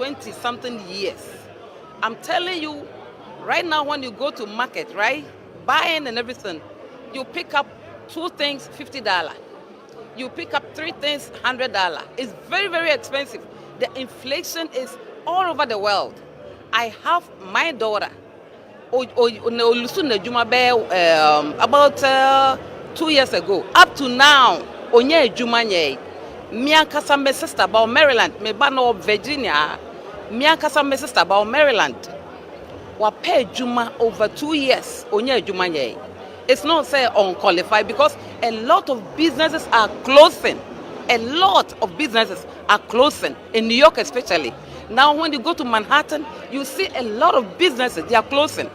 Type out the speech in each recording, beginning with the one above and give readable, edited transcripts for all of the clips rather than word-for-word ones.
20 something years. I'm telling you, right now when you go to market, right, buying and everything, you pick up two things $50. You pick up three things $100. It's very, very expensive. The inflation is all over the world. I have my daughter. About 2 years ago, up to now, onye ejumanye. Miankasa my sister about Maryland, me bano Virginia. Miankasa my sister about Maryland. Wa pay juma over 2 years. Onye ejumanye. It's not say unqualified because a lot of businesses are closing. A lot of businesses are closing in New York, especially. Now, when you go to Manhattan, you see a lot of businesses. They are closing.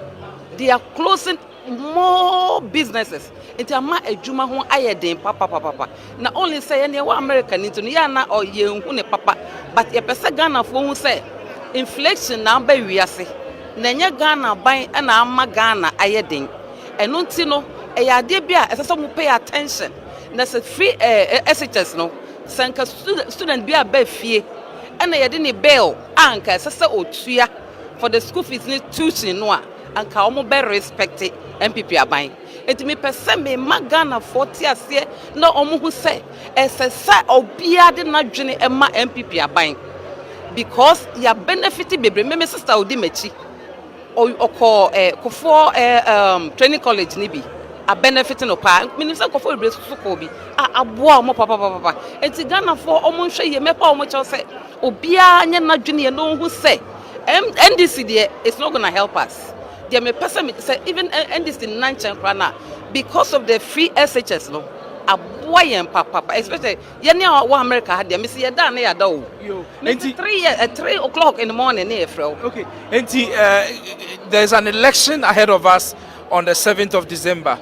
They are closing more businesses. It's a ma ejuma ho ayeden papa. Na only say any American into ya na or ye hu papa. But ye pese Ghana fo hu say inflation na ba wiase. Na nya Ghana ban na ama Ghana ayeden. Eno nti no e ya de bia e se mo pay attention. Na se free SHS no sanka student bia ba fie. And ye de ni bill anka se otua for the school fees ni tuition no a anka omo be respect MPP aban. Enti me pese me magana 40 ase na omo hu se esesa obia de na dwene ema MPP aban because ya benefit bebre me sister odi machi oko kofo training college ni bi a benefit no pa minister kofo ebre suko bi aboa omo papa enti Ghana for omo hwe ye mepa omo che se obia nya na dwene ye no hu se NDC there is not going to help us. There may person say even NDC Nanchan Krana because of the free SHS no a boy and papa especially wa America had them see ya down there do. 3 o'clock in the morning near Fro. Okay. There's an election ahead of us on the 7th of December.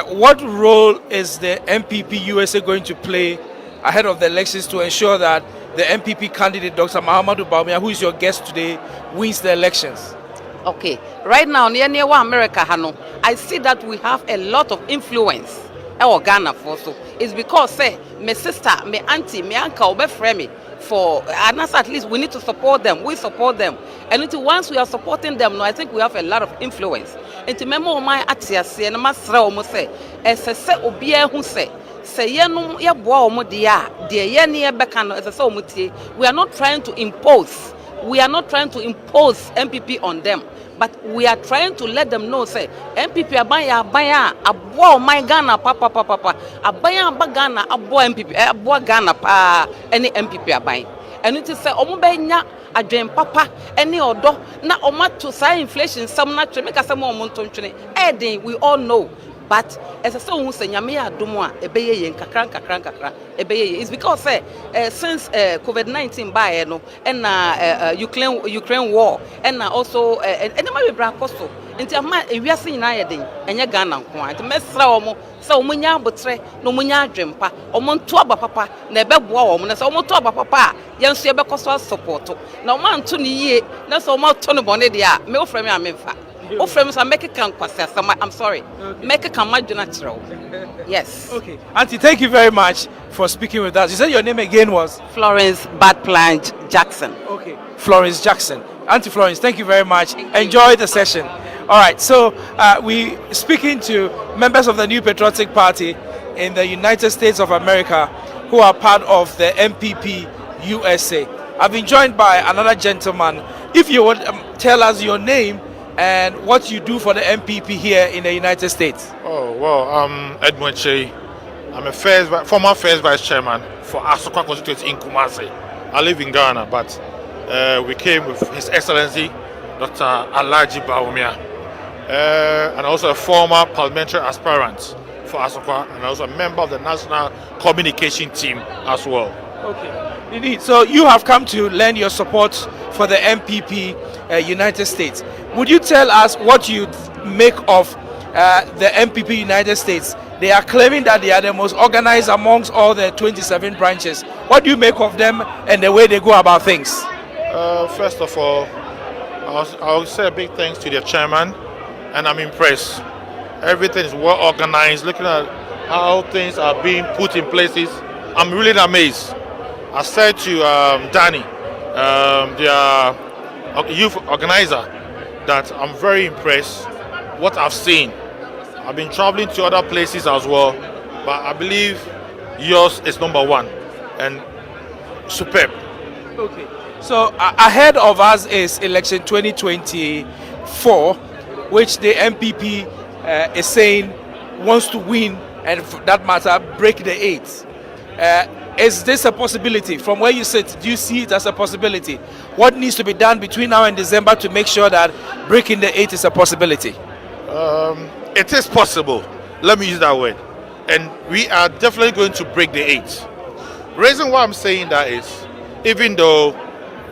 What role is the Npp-Usa going to play ahead of the elections to ensure that the MPP candidate, Dr. Mahamadou Bawumia, who is your guest today, wins the elections? Okay. Right now, near America, Hano, I see that we have a lot of influence. Our Ghana for so. It's because, say, my sister, my auntie, my uncle, my friend, for and at least we need to support them. We support them. And once we are supporting them, no, I think we have a lot of influence. And to remember my atia say, and my almost say, as I say, obia who say. We are not trying to impose. We are not trying to impose MPP on them, but we are trying to let them know. Say MPP abaya abo my Ghana papa abaya Ghana abo MPP abo Ghana pa any MPP abaya. And it is say omubenya adwen papa any odo na omato sa inflation some na make us more montontwene. We all know. But as I say, it's because since COVID-19 by and Ukraine war and also and the bra costo into a we are seeing and Ghana and mesra omo so munya botre no munya dwempa omo ntoaba papa na ebeboa omo na so omo toaba papa yenso ye bekoso support na omo anto ne yie na so omo to no bone dia me ofrem ya memfa. I'm sorry. Make a natural. Yes. Okay. Auntie, thank you very much for speaking with us. You said your name again was? Florence Badplange Jackson. Okay. Florence Jackson. Auntie Florence, thank you very much. Enjoy the session. All right. So we speaking to members of the New Patriotic Party in the United States of America who are part of the Npp-Usa. I've been joined by another gentleman. If you would tell us your name and what you do for the MPP here in the United States. Oh, well, I'm Edmund Che. I'm a former first vice chairman for Asokwa constituency in Kumasi. I live in Ghana, but we came with His Excellency Dr. Alhaji Bawumia, and also a former parliamentary aspirant for Asokwa, and also a member of the national communication team as well. Okay, indeed. So you have come to lend your support for the MPP United States. Would you tell us what you make of the MPP United States? They are claiming that they are the most organized amongst all the 27 branches. What do you make of them and the way they go about things? First of all, I'll say a big thanks to the chairman, and I'm impressed. Everything is well organized. Looking at how things are being put in places, I'm really amazed. I said to Danny their youth organizer, that I'm very impressed what I've seen. I've been traveling to other places as well, but I believe yours is number one and superb. Okay. So ahead of us is election 2024, which the MPP is saying wants to win, and for that matter, break the eight. Is this a possibility? From where you sit, do you see it as a possibility? What needs to be done between now and December to make sure that breaking the eight is a possibility? It is possible. Let me use that word. And we are definitely going to break the eight. Reason why I'm saying that is, even though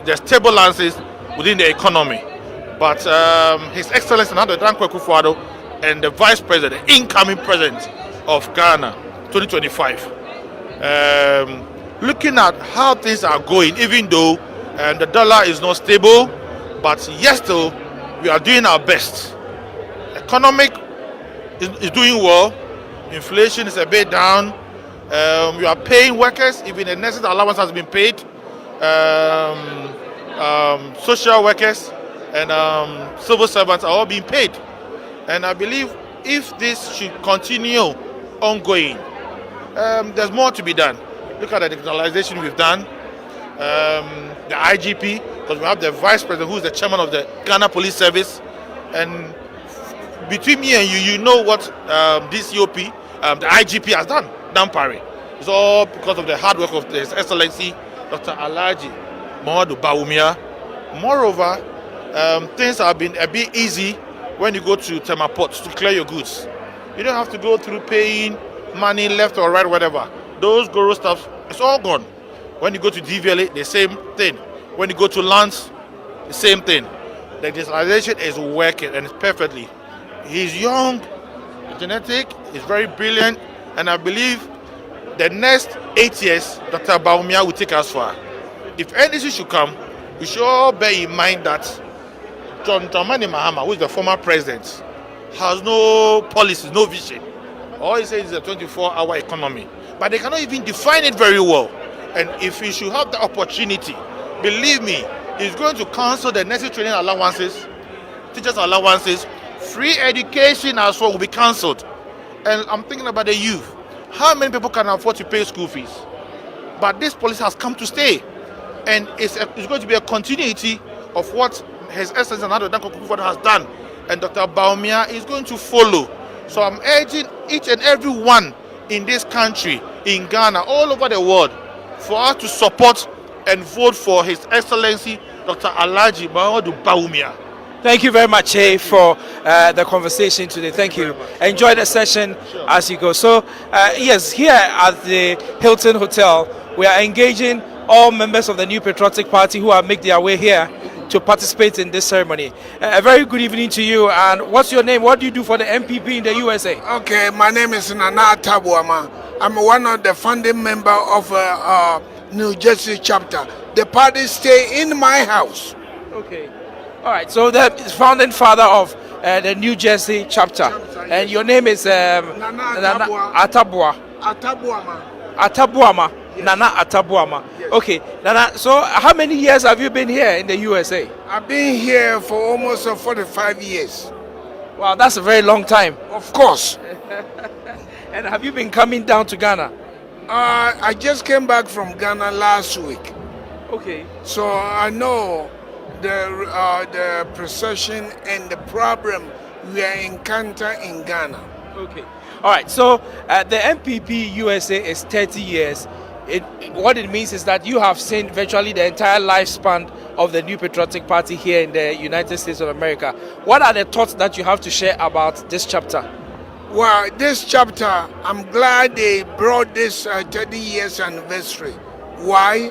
there's turbulences within the economy, but His Excellency Nana Dankwa Akufo-Addo and the Vice President, the incoming President of Ghana, 2025, looking at how things are going, even though the dollar is not stable, but yes, still we are doing our best. Economic is doing well. Inflation is a bit down. We are paying workers. Even the nurses allowance has been paid. Social workers and civil servants are all being paid. And I believe if this should continue ongoing, there's more to be done. Look at the digitalization we've done. The IGP, because we have the Vice President who is the chairman of the Ghana Police Service. And between me and you know what this COP, the IGP has done, Dampare. It's all because of the hard work of His Excellency Dr. Alhaji Mohammed Bawumia. Moreover, things have been a bit easy when you go to Tema Ports to clear your goods. You don't have to go through paying money left or right, whatever. Those Goro stuff, it's all gone. When you go to DVLA, the same thing. When you go to Lance, the same thing. The digitalization is working and it's perfectly. He's young, genetic, he's very brilliant, and I believe the next 8 years, Dr. Bawumia will take us far. If anything should come, we should all bear in mind that John Dramani Mahama, who is the former president, has no policies, no vision. All he says is a 24-hour economy. But they cannot even define it very well. And if he should have the opportunity, believe me, he's going to cancel the necessary training allowances, teachers' allowances, free education as well will be cancelled. And I'm thinking about the youth. How many people can afford to pay school fees? But this policy has come to stay. And it's going to be a continuity of what His Excellency Nana Dankwa Akufo-Addo has done. And Dr. Bawumia is going to follow. So I'm urging each and every one in this country, in Ghana, all over the world, for us to support and vote for His Excellency Dr. Alhaji Mohammed Bawumia. Thank you very much, for the conversation today. Thank you. Enjoy the session as you go. So, yes, here at the Hilton Hotel, we are engaging all members of the New Patriotic Party who have made their way here to participate in this ceremony. A very good evening to you. And what's your name? What do you do for the MPP in the USA? Okay, my name is Nana Atabuama. I'm one of the founding member of New Jersey chapter. The party stay in my house. Okay. All right. So the founding father of the New Jersey chapter. And your name is Nana Atabua. Atabuama. Atabuama. Yes. Nana Atabuama. Yes. Okay. Nana, so how many years have you been here in the USA? I've been here for almost 45 years. Wow, that's a very long time. Of course. And have you been coming down to Ghana? I just came back from Ghana last week. Okay. So I know the procession and the problem we are encounter in Ghana. Okay. All right. So the Npp-Usa is 30 years. What it means is that you have seen virtually the entire lifespan of the New Patriotic Party here in the United States of America. What are the thoughts that you have to share about this chapter? Well, this chapter, I'm glad they brought this 30 years anniversary. Why?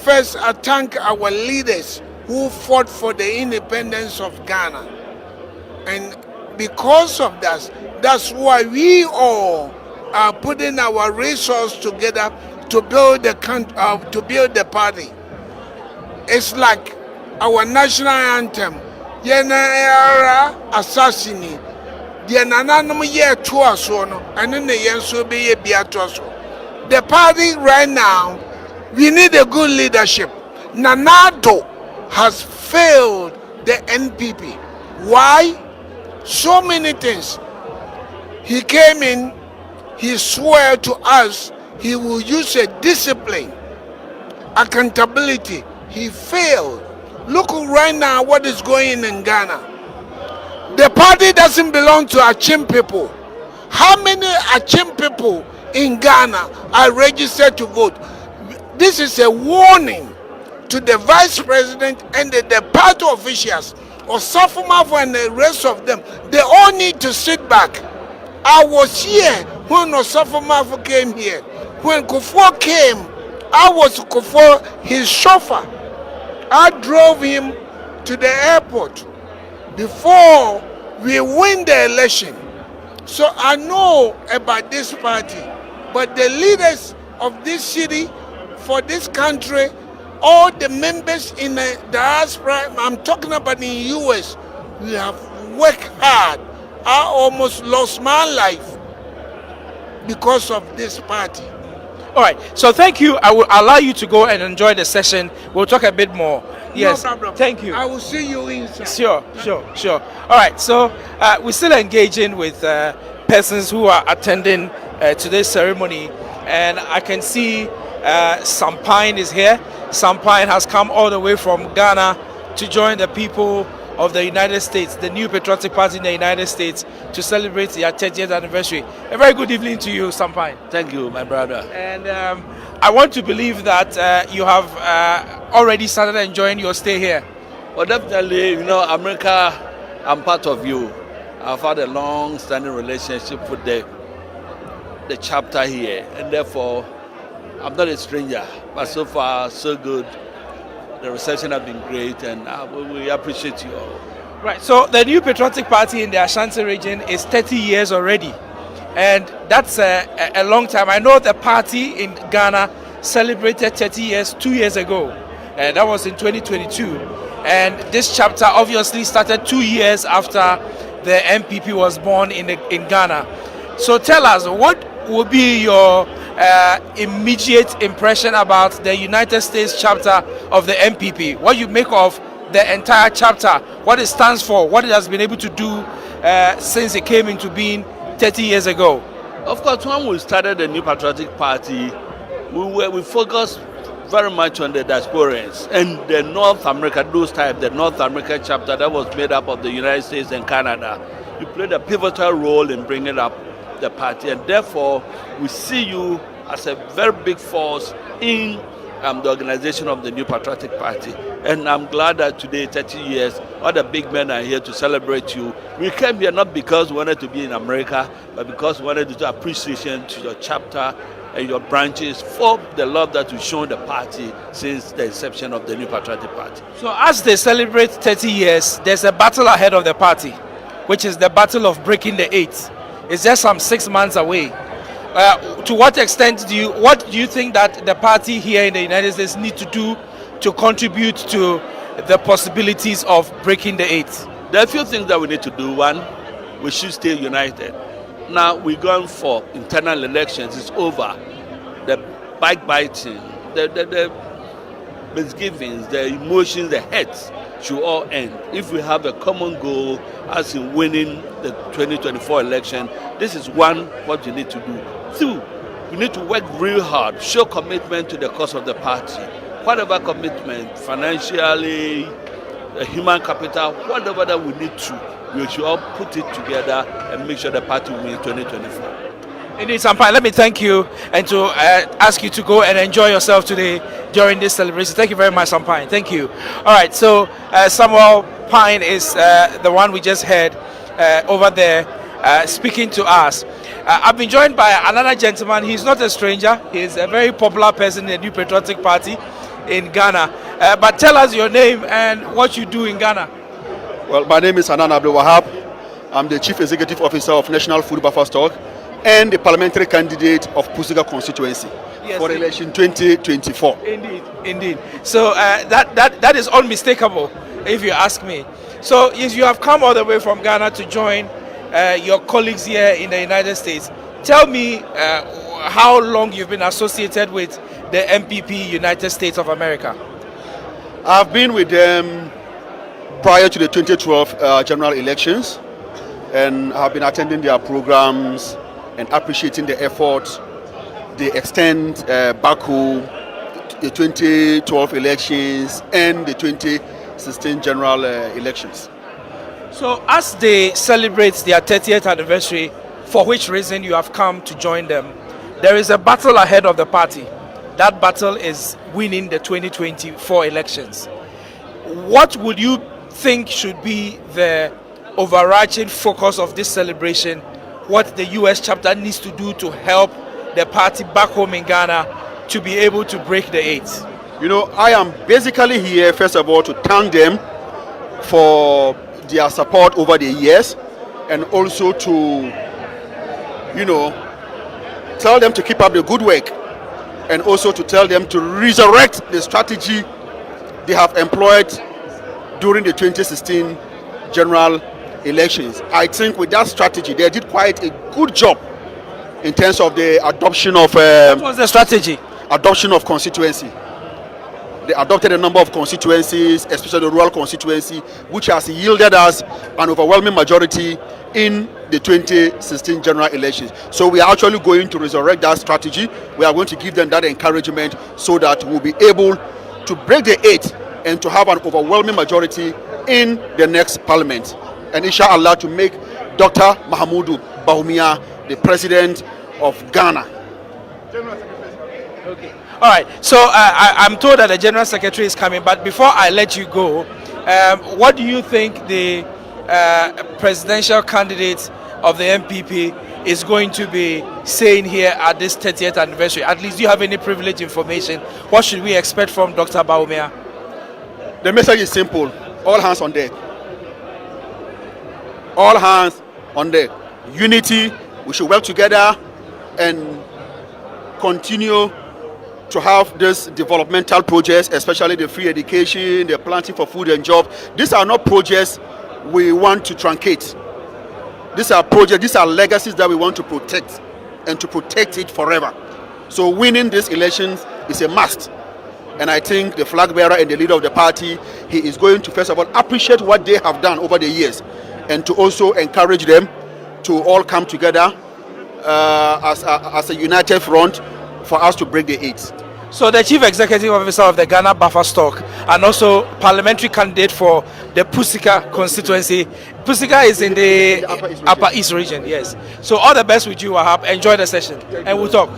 First, I thank our leaders who fought for the independence of Ghana. And because of that, that's why we all are putting our resources together to build the party. It's like our national anthem, Yenara Assassini. The party right now, we need a good leadership. Nanado has failed the NPP. Why? So many things. He came in, he swore to us he will use a discipline, accountability. He failed. Look right now what is going in Ghana. The party doesn't belong to Achim people. How many Achim people in Ghana are registered to vote? This is a warning to the vice president and the party officials, or Safumafo and the rest of them. They all need to sit back. I was here when Safumafo came here. When Kufuor came, I was Kufuor, his chauffeur. I drove him to the airport before we win the election. So I know about this party, but the leaders of this city, for this country, all the members in the diaspora, I'm talking about in the US, we have worked hard. I almost lost my life because of this party. All right, so thank you. I will allow you to go and enjoy the session. We'll talk a bit more. Yes, No problem. thank you. I will see you inside. Sure. All right, so we're still engaging with persons who are attending today's ceremony, and I can see Sampine is here. Sampine has come all the way from Ghana to join the people of the United States, the New Patriotic Party in the United States, to celebrate their 30th anniversary. A very good evening to you, Sampine. Thank you, my brother. And I want to believe that you have already started enjoying your stay here. Well, definitely, you know, America, I'm part of you. I've had a long-standing relationship with the chapter here, and therefore, I'm not a stranger. But so far, so good. The reception has been great, and we appreciate you all. Right, so the New Patriotic Party in the Ashanti region is 30 years already, and that's a long time. I know the party in Ghana celebrated 30 years 2 years ago, and that was in 2022. And this chapter obviously started 2 years after the MPP was born in Ghana. So tell us, what will be your immediate impression about the United States chapter of the MPP? What you make of the entire chapter, what it stands for, what it has been able to do since it came into being 30 years ago? Of course, when we started the New Patriotic Party, we focused very much on the diasporans and the North America, the North American chapter that was made up of the United States and Canada. You played a pivotal role in bringing up the party, and therefore we see you as a very big force in the organization of the New Patriotic Party. And I'm glad that today, 30 years, all the big men are here to celebrate you. We came here not because we wanted to be in America, but because we wanted to do appreciation to your chapter and your branches for the love that you've shown the party since the inception of the New Patriotic Party. So as they celebrate 30 years, there's a battle ahead of the party, which is the battle of breaking the 8. It's just some 6 months away. To what extent what do you think that the party here in the United States need to do to contribute to the possibilities of breaking the 8? There are a few things that we need to do. One, we should stay united. Now we're going for internal elections. It's over. The backbiting, the misgivings, the emotions, the hate should all end. If we have a common goal, as in winning the 2024 election, this is one, what you need to do. Two, we need to work real hard, show commitment to the cause of the party. Whatever commitment, financially, human capital, whatever that we need to, we should all put it together and make sure the party wins 2024. Indeed, Sampine, let me thank you and to ask you to go and enjoy yourself today during this celebration. Thank you very much, Sampine. Thank you. All right, so Samuel Pine is the one we just heard over there speaking to us. I've been joined by another gentleman. He's not a stranger. He's a very popular person in the New Patriotic Party in Ghana. But tell us your name and what you do in Ghana. Well, my name is Hanan Abdul Wahab. I'm the Chief Executive Officer of National Food Buffer Stock and the parliamentary candidate of Pusiga constituency for election 2024. Indeed. So that is unmistakable, if you ask me. So yes, you have come all the way from Ghana to join your colleagues here in the United States. Tell me how long you've been associated with the MPP United States of America. I've been with them prior to the 2012 general elections, and I've been attending their programs and appreciating the effort they extend back home, the 2012 elections and the 2016 general elections. So, as they celebrate their 30th anniversary, for which reason you have come to join them, there is a battle ahead of the party. That battle is winning the 2024 elections. What would you think should be the overarching focus of this celebration? What the US chapter needs to do to help the party back home in Ghana to be able to break the 8? You know, I am basically here, first of all, to thank them for their support over the years, and also to, you know, tell them to keep up the good work, and also to tell them to resurrect the strategy they have employed during the 2016 general elections. I think with that strategy, they did quite a good job in terms of the adoption of What was the strategy? adoption of constituency. They adopted a number of constituencies, especially the rural constituency, which has yielded us an overwhelming majority in the 2016 general elections. So we are actually going to resurrect that strategy. We are going to give them that encouragement so that we'll be able to break the 8 and to have an overwhelming majority in the next parliament. And inshallah to make Dr. Mahamudu Bawumia the president of Ghana. Okay. All right. So I'm told that the general secretary is coming, but before I let you go, what do you think the presidential candidate of the NPP is going to be saying here at this 30th anniversary? At least, do you have any privileged information? What should we expect from Dr. Bawumia? The message is simple: all hands on deck. All hands on deck. Unity. We should work together and continue to have these developmental projects, especially the free education, the planting for food and job. These are not projects we want to truncate. These are projects, these are legacies that we want to protect, and to protect it forever. So winning these elections is a must. And I think the flag bearer and the leader of the party, he is going to first of all appreciate what they have done over the years, and to also encourage them to all come together as a united front for us to break the 8. So the Chief Executive Officer of the Ghana Buffer Stock and also parliamentary candidate for the Pusika constituency. Pusika is in the Upper East region, yes. So all the best with you, Wahab. Enjoy the session, and we'll talk.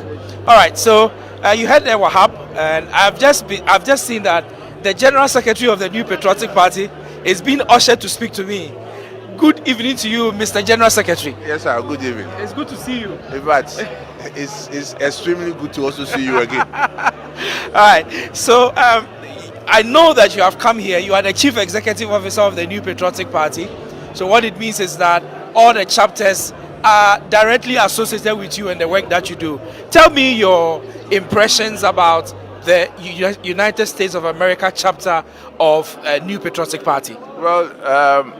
All right. So you heard there, Wahab, and I've just seen that the General Secretary of the New Patriotic Party is being ushered to speak to me. Good evening to you, Mr. General Secretary. Yes, sir. Good evening. It's good to see you. In fact, it's extremely good to also see you again. All right. So I know that you have come here. You are the Chief Executive Officer of the New Patriotic Party. So what it means is that all the chapters are directly associated with you and the work that you do. Tell me your impressions about the United States of America chapter of New Patriotic Party. Well,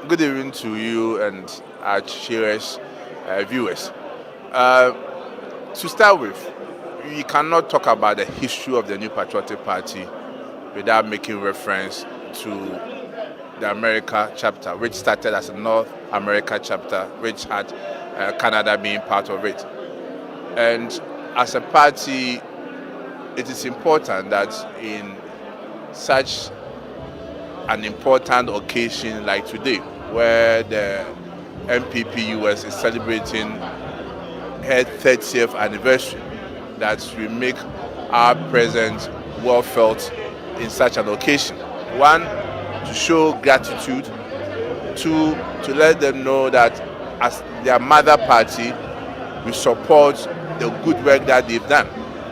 good evening to you and our cherished viewers. To start with, we cannot talk about the history of the New Patriotic Party without making reference to the America chapter, which started as a North America chapter, which had Canada being part of it. And as a party, it is important that in such an important occasion like today, where the Npp-Usa is celebrating her 30th anniversary, that we make our presence well felt in such an occasion. One, to show gratitude. Two, to let them know that as their mother party, we support the good work that they've done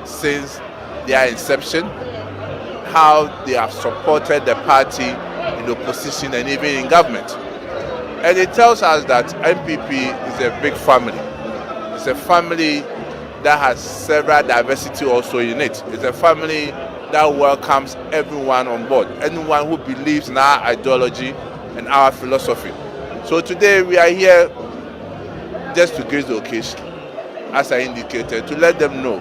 since their inception, how they have supported the party in opposition and even in government. And it tells us that NPP is a big family. It's a family that has several diversity also in it. It's a family that welcomes everyone on board, anyone who believes in our ideology and our philosophy. So today we are here just to grace the occasion, as I indicated, to let them know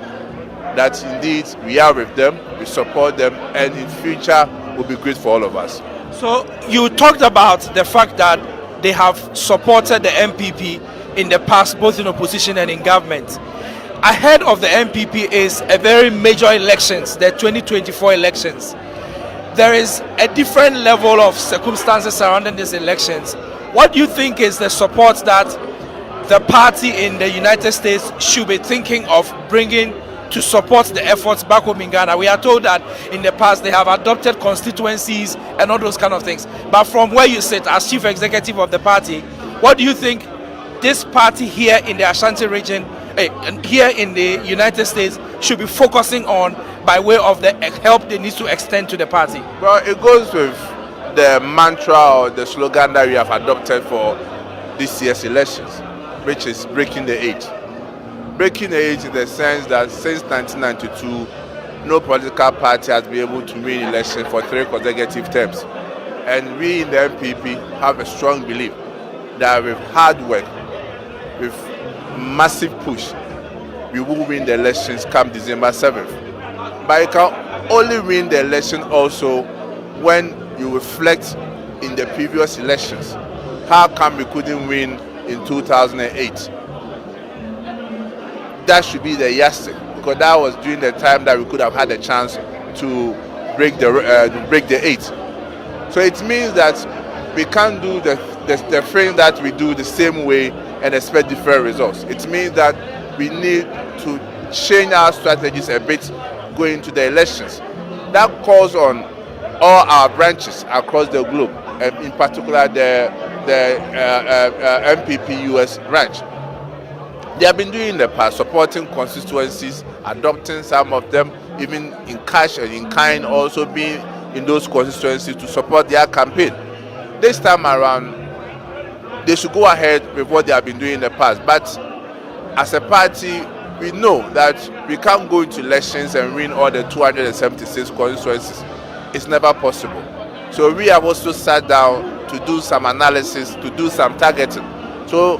that indeed we are with them, we support them, and in future will be great for all of us. So you talked about the fact that they have supported the MPP in the past, both in opposition and in government. Ahead of the MPP is a very major elections, the 2024 elections. There is a different level of circumstances surrounding these elections. What do you think is the support that the party in the United States should be thinking of bringing to support the efforts back home in Ghana? We are told that in the past they have adopted constituencies and all those kind of things. But from where you sit as chief executive of the party, what do you think this party here in the Ashanti region, here in the United States, should be focusing on by way of the help they need to extend to the party? Well, it goes with the mantra or the slogan that we have adopted for this year's elections, which is breaking the eight. Breaking the eight in the sense that since 1992, no political party has been able to win election for 3 consecutive terms. And we in the MPP have a strong belief that with hard work, with massive push, we will win the elections come December 7th. But you can only win the election also when you reflect in the previous elections. How come we couldn't win in 2008? That should be the yardstick, because that was during the time that we could have had a chance to break the eight. So it means that we can't do the thing that we do the same way and expect different results. It means that we need to change our strategies a bit going into the elections. That calls on all our branches across the globe, and in particular the Npp-Usa branch. They have been doing in the past, supporting constituencies, adopting some of them, even in cash and in kind, also being in those constituencies to support their campaign. This time around, they should go ahead with what they have been doing in the past. But as a party, we know that we can't go into elections and win all the 276 constituencies. It's never possible. So we have also sat down to do some analysis, to do some targeting. So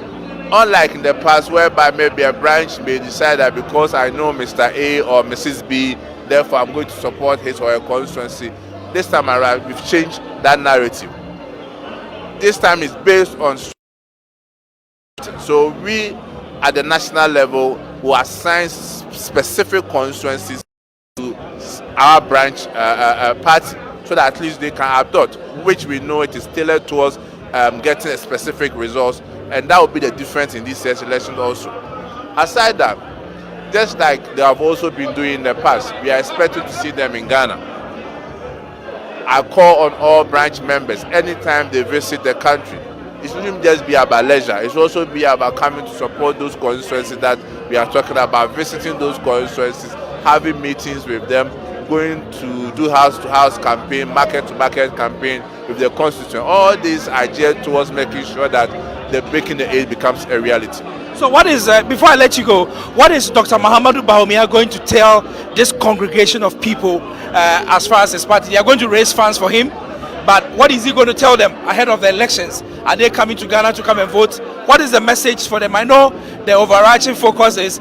unlike in the past, whereby maybe a branch may decide that because I know Mr. A or Mrs. B, therefore I'm going to support his or her constituency, this time around we've changed that narrative. This time it's based on strategy. So we at the national level will assign specific constituencies to our branch party, so that at least they can adopt, which we know it is tailored towards getting a specific results. And that will be the difference in this year's election also. Aside that, just like they have also been doing in the past, we are expected to see them in Ghana. I call on all branch members anytime they visit the country. It shouldn't just be about leisure. It should also be about coming to support those constituencies that we are talking about, visiting those constituencies, having meetings with them, going to do house-to-house campaign, market-to-market campaign with the constituent. All these are geared towards making sure that the breaking the eight becomes a reality. So what is, before I let you go, what is Dr. Mahamudu Bawumia going to tell this congregation of people as far as his party? They are going to raise funds for him, but what is he going to tell them ahead of the elections? Are they coming to Ghana to come and vote? What is the message for them? I know the overarching focus is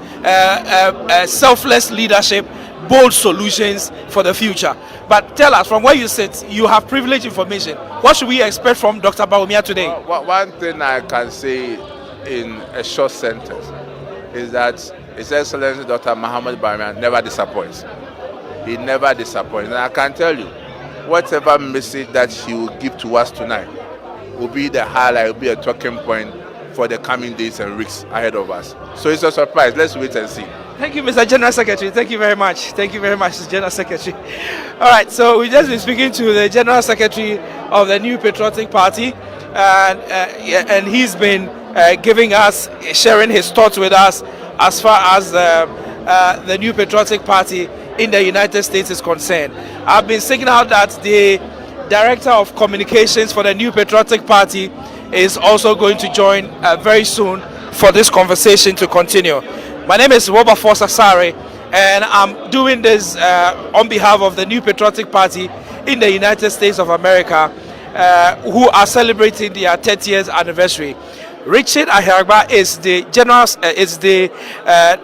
selfless leadership, bold solutions for the future. But tell us, from where you sit, you have privileged information. What should we expect from Dr. Bawumia today? One thing I can say in a short sentence is that His Excellency Dr. Mahamudu Bawumia never disappoints. He never disappoints. And I can tell you, whatever message that he will give to us tonight will be the highlight, will be a talking point for the coming days and weeks ahead of us. So it's a surprise. Let's wait and see. Thank you, Mr. General Secretary. Thank you very much. Thank you very much, Mr. General Secretary. All right, so we've just been speaking to the General Secretary of the New Patriotic Party, and he's been giving us, sharing his thoughts with us as far as the New Patriotic Party in the United States is concerned. I've been signaled that the Director of Communications for the New Patriotic Party is also going to join very soon for this conversation to continue. My name is Wilberforce Asare, and I'm doing this on behalf of the New Patriotic Party in the United States of America, who are celebrating their 30th anniversary. Richard Aheragba is the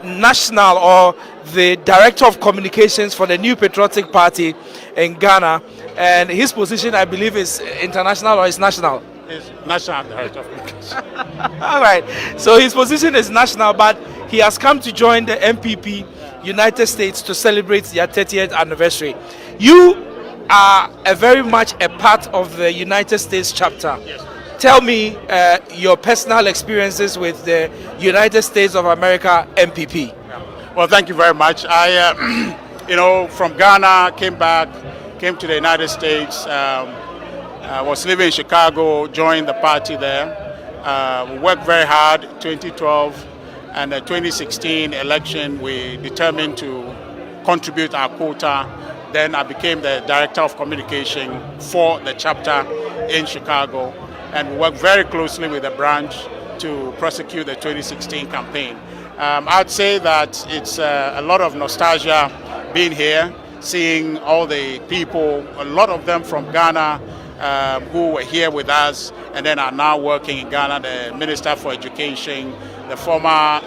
national or the Director of Communications for the New Patriotic Party in Ghana, and his position, I believe, is international or is national. He's national director of communication. All right. So his position is national, but he has come to join the MPP United States to celebrate their 30th anniversary. You are very much a part of the United States chapter. Yes. Tell me your personal experiences with the United States of America MPP. Well, thank you very much. I, from Ghana, came to the United States. Was living in Chicago, joined the party there. We worked very hard. 2012 and the 2016 election, we determined to contribute our quota. Then I became the director of communication for the chapter in Chicago, and we worked very closely with the branch to prosecute the 2016 campaign. I'd say that it's a lot of nostalgia being here, seeing all the people, a lot of them from Ghana, who were here with us and then are now working in Ghana, the Minister for Education, the former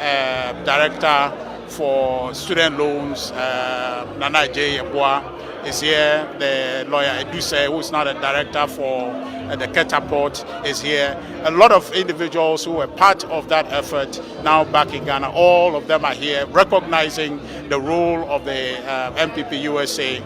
Director for Student Loans, Nana J. Yeboah, is here, the lawyer Eduse, who is now the Director for the Catapult, is here. A lot of individuals who were part of that effort now back in Ghana, all of them are here, recognizing the role of the Npp-Usa,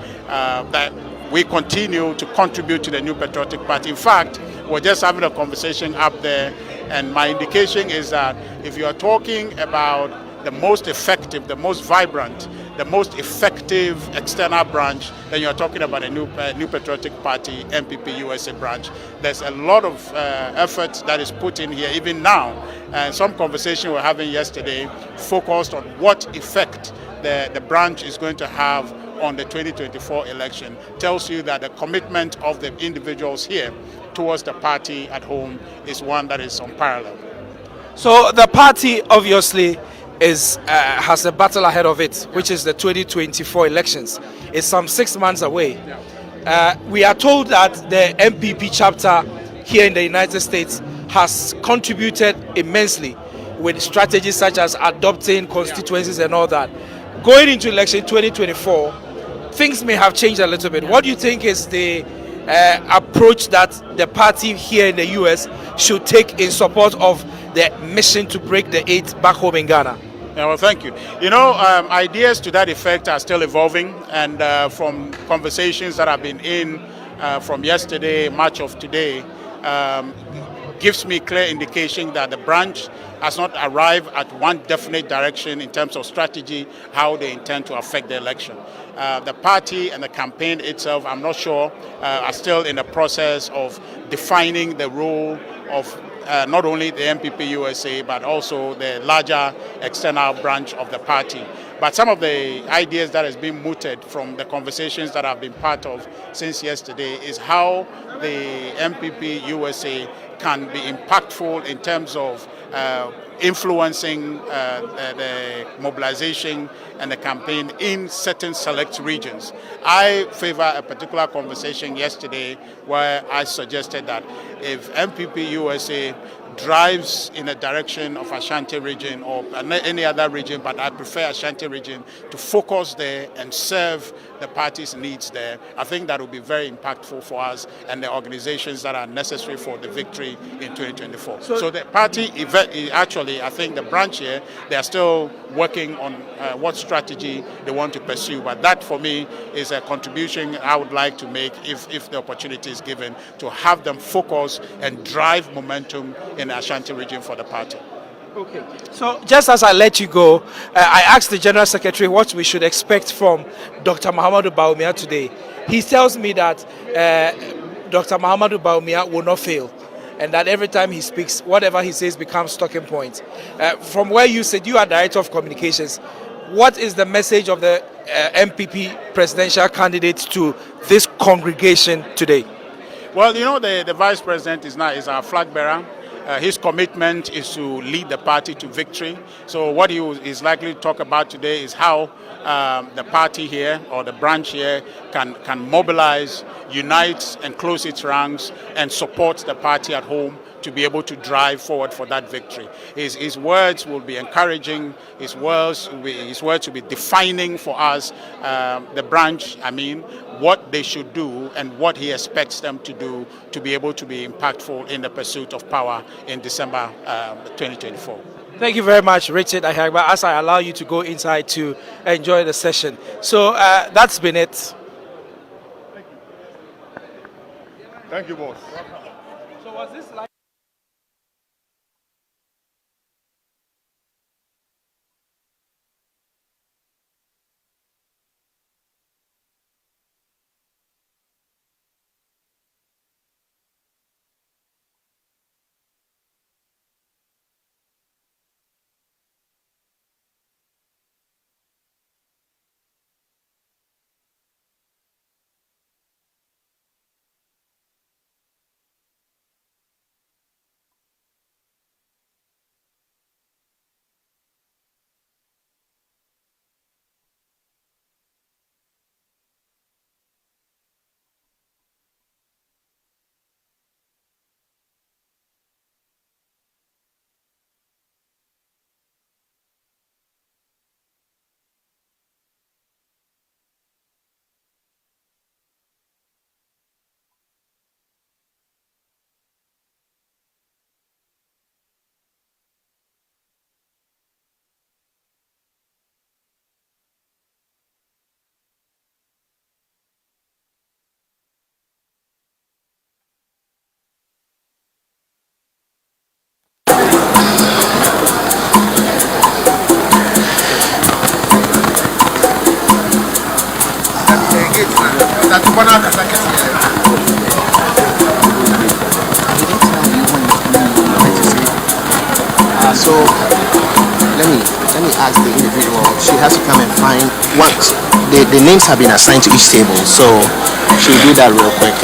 that we continue to contribute to the New Patriotic Party. In fact, we're just having a conversation up there, and my indication is that if you are talking about the most effective, the most vibrant, the most effective external branch, then you're talking about a New Patriotic Party, Npp-Usa branch. There's a lot of effort that is put in here, even now. And some conversation we're having yesterday focused on what effect the branch is going to have on the 2024 election. Tells you that the commitment of the individuals here towards the party at home is one that is unparalleled. So the party obviously has a battle ahead of it, which is the 2024 elections. It's some 6 months away. We are told that the MPP chapter here in the United States has contributed immensely with strategies such as adopting constituencies and all that. Going into election 2024, things may have changed a little bit. What do you think is the approach that the party here in the US should take in support of the mission to break the 8 back home in Ghana? Yeah, well, thank you. Ideas to that effect are still evolving, and from conversations that I've been in from yesterday, much of today, gives me clear indication that the branch has not arrived at one definite direction in terms of strategy, how they intend to affect the election. The party and the campaign itself, I'm not sure, are still in the process of defining the role of not only the Npp-Usa, but also the larger external branch of the party. But some of the ideas that has been mooted from the conversations that I've been part of since yesterday is how the Npp-Usa can be impactful in terms of influencing the mobilization and the campaign in certain select regions. I favor a particular conversation yesterday where I suggested that if Npp-Usa drives in a direction of Ashanti region or any other region, but I prefer Ashanti region, to focus there and serve the party's needs there, I think that will be very impactful for us and the organizations that are necessary for the victory in 2024. So the party, actually, I think the branch here, they are still working on what strategy they want to pursue, but that for me is a contribution I would like to make if the opportunity is given to have them focus and drive momentum in the Ashanti region for the party. Okay. So just as I let you go, I asked the General Secretary what we should expect from Dr. Mahamudu Bawumia today. He tells me that Dr. Mahamudu Bawumia will not fail, and that every time he speaks, whatever he says becomes talking point. From where you said you are Director of Communications, what is the message of the MPP presidential candidate to this congregation today? Well, the Vice President is our flag bearer. His commitment is to lead the party to victory. So what he is likely to talk about today is how the party here, or the branch here, can mobilize, unite and close its ranks and support the party at home to be able to drive forward for that victory. His words will be encouraging, his words will be defining for us, the branch, what they should do and what he expects them to do to be able to be impactful in the pursuit of power in December 2024. Thank you very much, Richard Ahagba, as I allow you to go inside to enjoy the session. So that's been it. Thank you, boss. So was this like so let me ask the individual. She has to come and find what the names have been assigned to each table. So she'll do that real quick.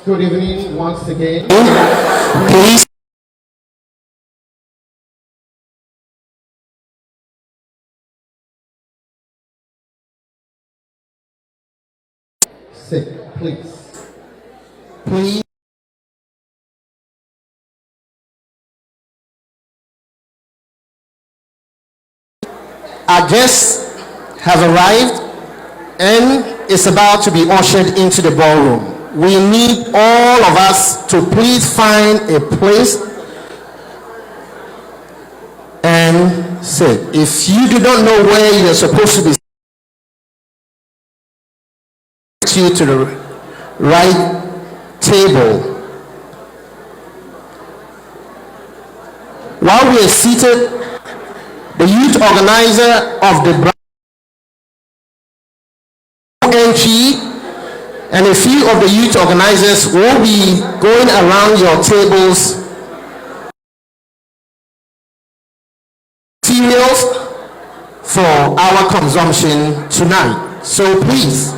Good evening once again. Please. Sit, please. Please. Our guests have arrived and is about to be ushered into the ballroom. We need all of us to please find a place and sit. If you do not know where you're supposed to be, you to the right table. While we are seated, the youth organizer of the NG and a few of the youth organizers will be going around your tables materials for our consumption tonight. So please,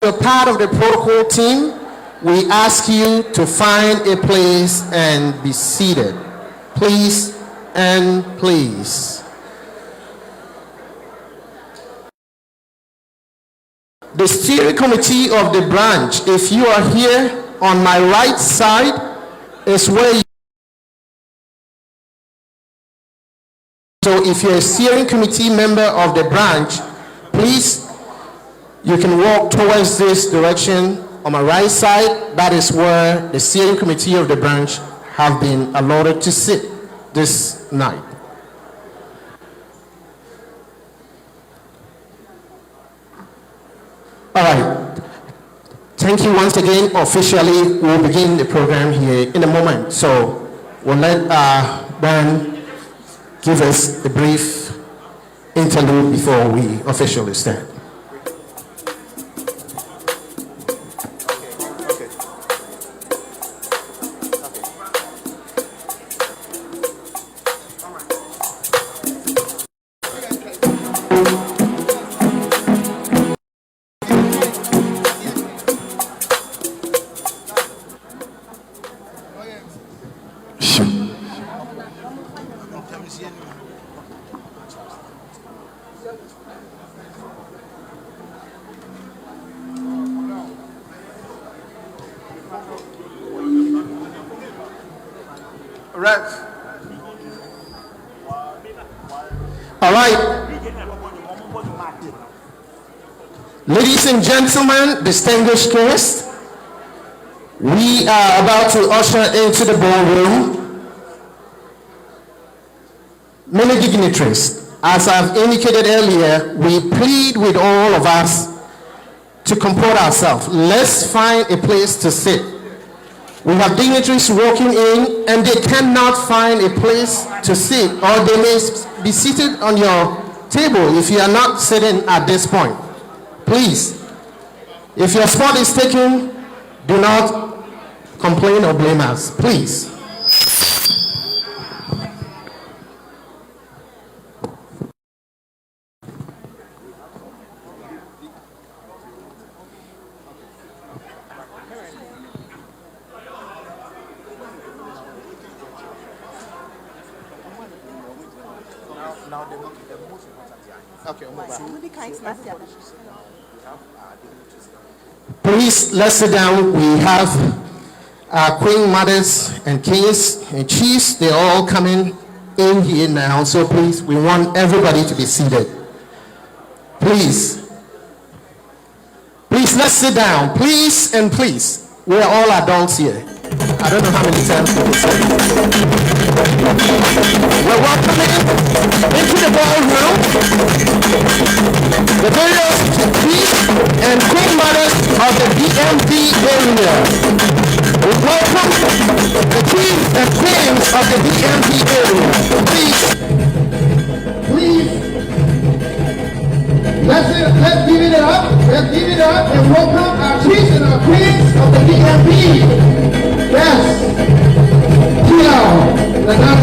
you're part of the protocol team, we ask you to find a place and be seated. Please and please. The steering committee of the branch, if you are here on my right side, is where you. So if you're a steering committee member of the branch, please, you can walk towards this direction on my right side. That is where the steering committee of the branch have been allotted to sit this night. All right. Thank you once again. Officially, we'll begin the program here in a moment. So we'll let Ben give us a brief interlude before we officially start. All right. Ladies and gentlemen, distinguished guests, we are about to usher into the ballroom many dignitaries. As I've indicated earlier, we plead with all of us to comport ourselves. Let's find a place to sit. We have dignitaries walking in and they cannot find a place to sit, or they may be seated on your table if you are not sitting at this point. Please, if your spot is taken, do not complain or blame us, please. Please, let's sit down. We have our queen mothers and kings and chiefs. They're all coming in here now. So please, we want everybody to be seated. Please, let's sit down. Please and please. We're all adults here. I don't know how many times we will say. We're welcoming into the ballroom the various chiefs and queen mothers of the DMV area. We welcome the chiefs and queens of the DMV area. Please, let's give it up. Let's give it up and welcome our chiefs and our queens of the DMV. Yes. Now,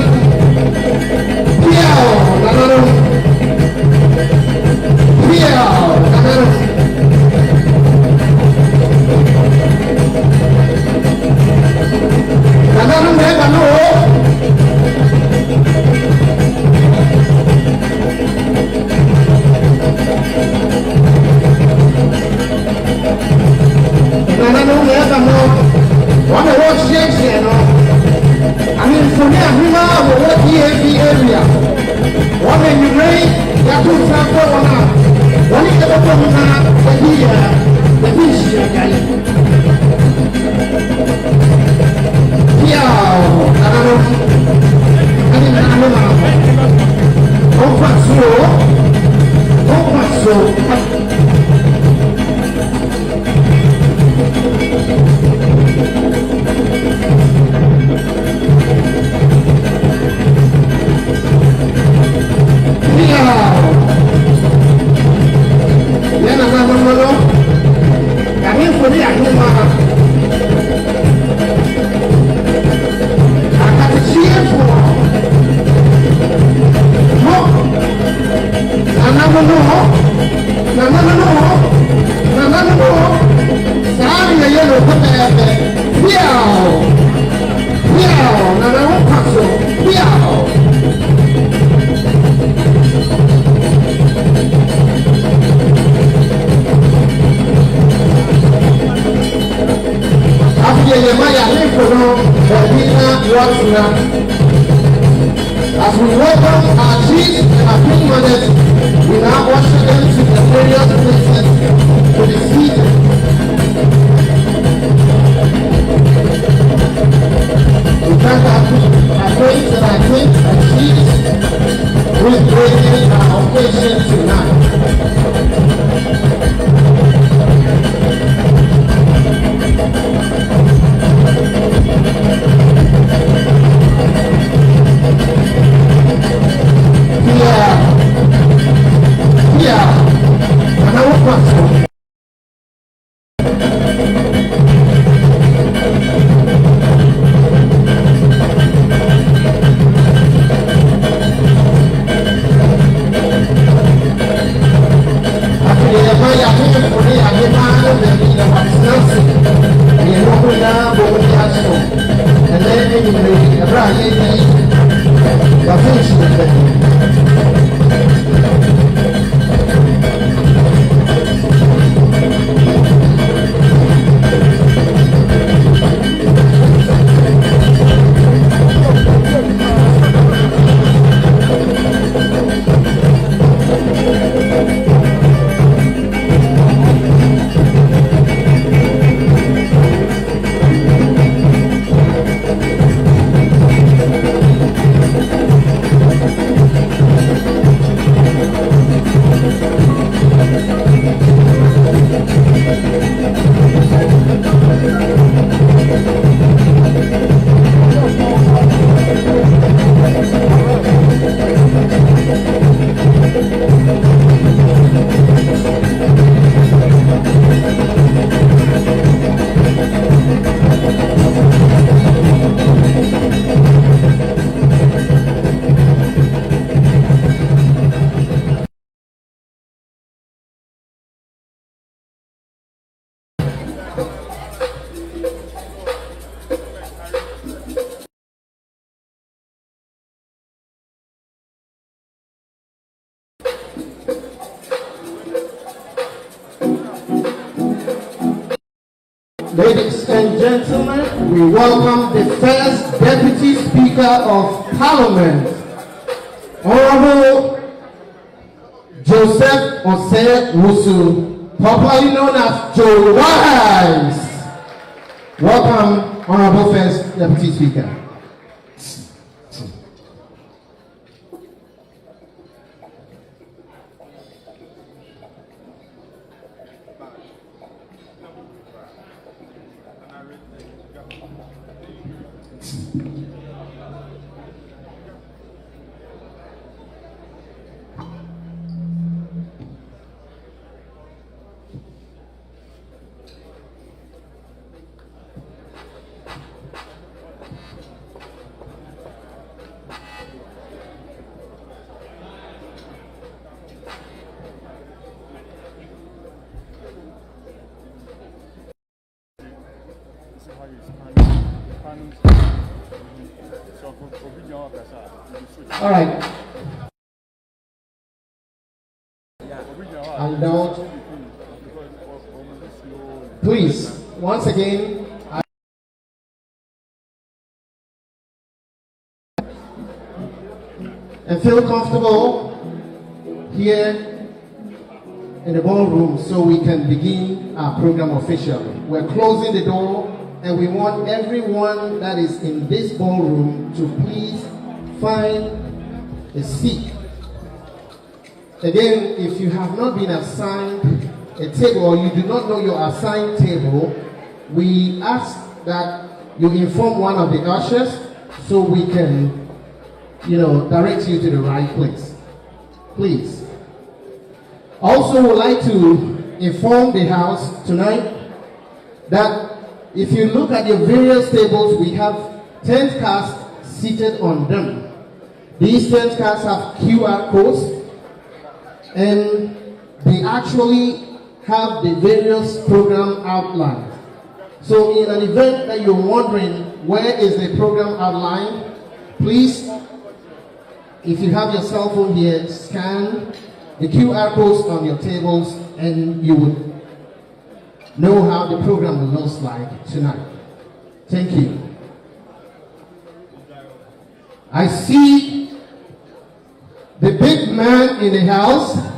As we welcome our chiefs and our queen mothers, we now usher them to the various places to be seated. We thank our queens and our kings and chiefs who is gracing our occasion tonight. Ladies and gentlemen, we welcome the first Deputy Speaker of Parliament, Honorable Joseph Osei-Wusu, popularly known as Joe Wise. Welcome, Honorable First Deputy Speaker. All right. And don't. Please, once again. And feel comfortable here in the ballroom so we can begin our program officially. We're closing the door and we want everyone that is in this ballroom to please find a seat. Again, if you have not been assigned a table or you do not know your assigned table, we ask that you inform one of the ushers so we can, direct you to the right place. Please. Also, would like to inform the House tonight that if you look at your various tables, we have tent cards seated on them. These tent cards have QR codes and they actually have the various program outlines. So in an event that you're wondering where is the program outline, please, if you have your cell phone here, scan the QR codes on your tables and you would know how the program looks like tonight. Thank you. I see the big man in the house.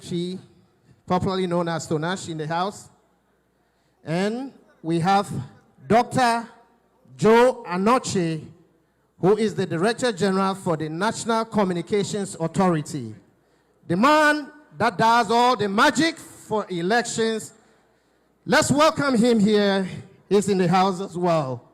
Chi, popularly known as Tonash, in the house. And we have Dr. Joe Anoche, who is the Director General for the National Communications Authority. The man that does all the magic for elections. Let's welcome him here. He's in the house as well.